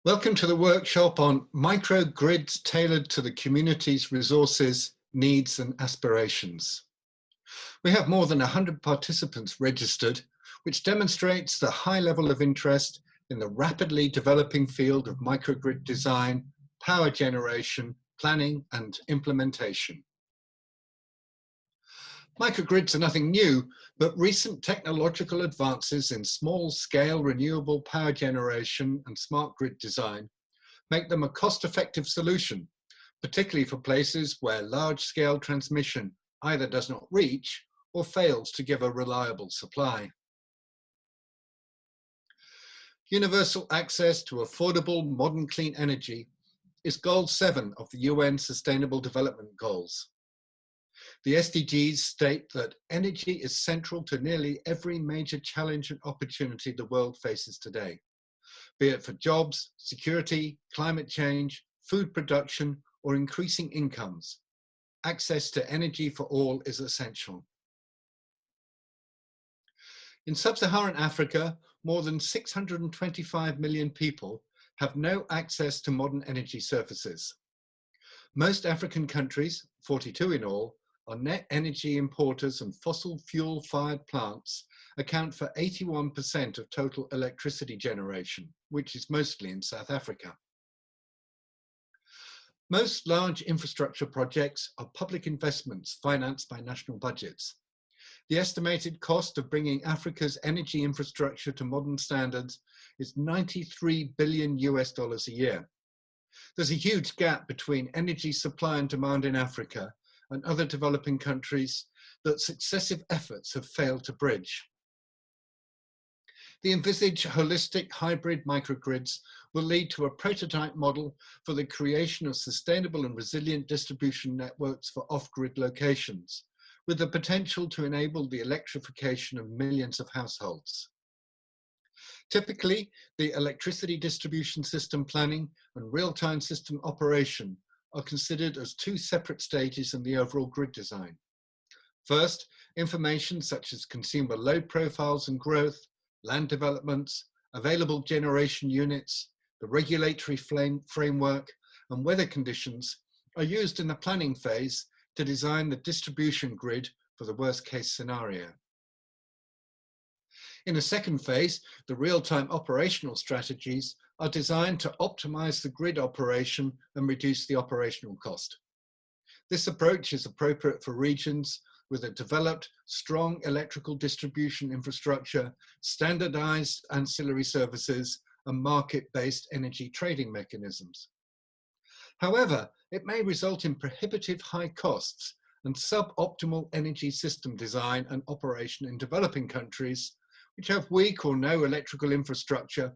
Welcome to the workshop on microgrids tailored to the community's resources, needs and aspirations. We have more than 100 participants registered, which demonstrates the high level of interest in the rapidly developing field of microgrid design, power generation, planning and implementation. Microgrids are nothing new, but recent technological advances in small-scale renewable power generation and smart grid design make them a cost-effective solution, particularly for places where large-scale transmission either does not reach or fails to give a reliable supply. Universal access to affordable, modern, clean energy is Goal 7 of the UN Sustainable Development Goals. The SDGs state that energy is central to nearly every major challenge and opportunity the world faces today, be it for jobs, security, climate change, food production, or increasing incomes. Access to energy for all is essential. In sub-Saharan Africa, more than 625 million people have no access to modern energy services. Most African countries, 42 in all, are net energy importers, and fossil fuel-fired plants account for 81% of total electricity generation, which is mostly in South Africa. Most large infrastructure projects are public investments financed by national budgets. The estimated cost of bringing Africa's energy infrastructure to modern standards is $93 billion a year. There's a huge gap between energy supply and demand in Africa and other developing countries that successive efforts have failed to bridge. The envisaged holistic hybrid microgrids will lead to a prototype model for the creation of sustainable and resilient distribution networks for off-grid locations, with the potential to enable the electrification of millions of households. Typically, the electricity distribution system planning and real-time system operation are considered as two separate stages in the overall grid design. First, information such as consumer load profiles and growth, land developments, available generation units, the regulatory framework, and weather conditions are used in the planning phase to design the distribution grid for the worst-case scenario. In a second phase, the real-time operational strategies are designed to optimize the grid operation and reduce the operational cost. This approach is appropriate for regions with a developed, strong electrical distribution infrastructure, standardized ancillary services, and market-based energy trading mechanisms. However, it may result in prohibitive high costs and suboptimal energy system design and operation in developing countries which have weak or no electrical infrastructure,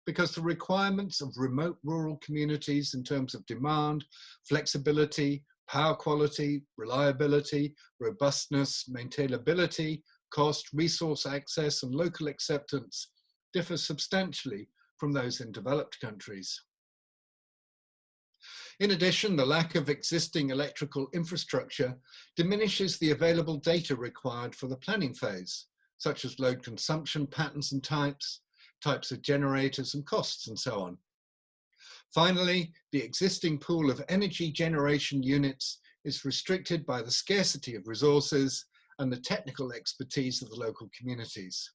because the requirements of remote rural communities in terms of demand, flexibility, power quality, reliability, robustness, maintainability, cost, resource access, and local acceptance differ substantially from those in developed countries. In addition, the lack of existing electrical infrastructure diminishes the available data required for the planning phase, such as load consumption patterns and types of generators and costs, and so on. Finally, the existing pool of energy generation units is restricted by the scarcity of resources and the technical expertise of the local communities.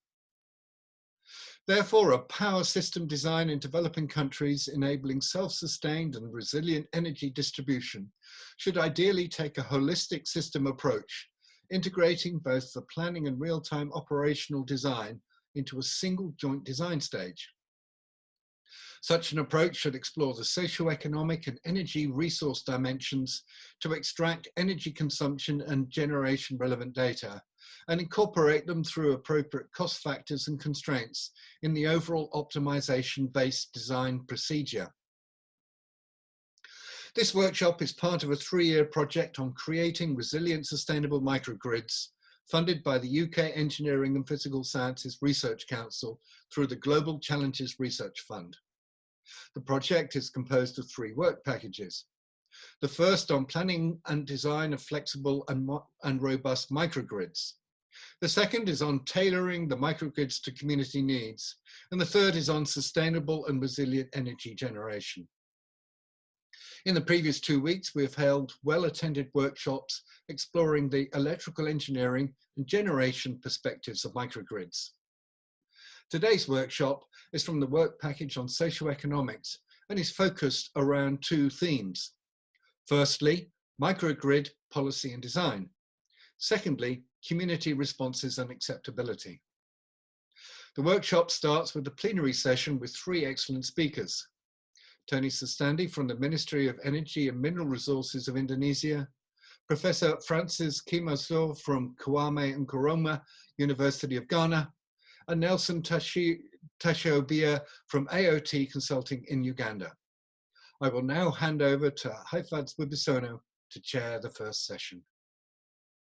Therefore, a power system design in developing countries enabling self-sustained and resilient energy distribution should ideally take a holistic system approach, integrating both the planning and real-time operational design into a single joint design stage. Such an approach should explore the socio-economic and energy resource dimensions to extract energy consumption and generation relevant data, and incorporate them through appropriate cost factors and constraints in the overall optimization-based design procedure. This workshop is part of a 3-year project on creating resilient sustainable microgrids, funded by the UK Engineering and Physical Sciences Research Council through the Global Challenges Research Fund. The project is composed of 3 work packages. The first on planning and design of flexible and robust microgrids. The second is on tailoring the microgrids to community needs. And the third is on sustainable and resilient energy generation. In the previous 2 weeks, we have held well-attended workshops exploring the electrical engineering and generation perspectives of microgrids. Today's workshop is from the work package on socioeconomics and is focused around 2 themes. Firstly, microgrid policy and design. Secondly, community responses and acceptability. The workshop starts with a plenary session with 3 excellent speakers. Tony Sustandi from the Ministry of Energy and Mineral Resources of Indonesia, Professor Francis Kimaso from Kwame Nkrumah University of Ghana, and Nelson Tashiobia from AOT Consulting in Uganda. I will now hand over to Hifadz Wibisono to chair the first session.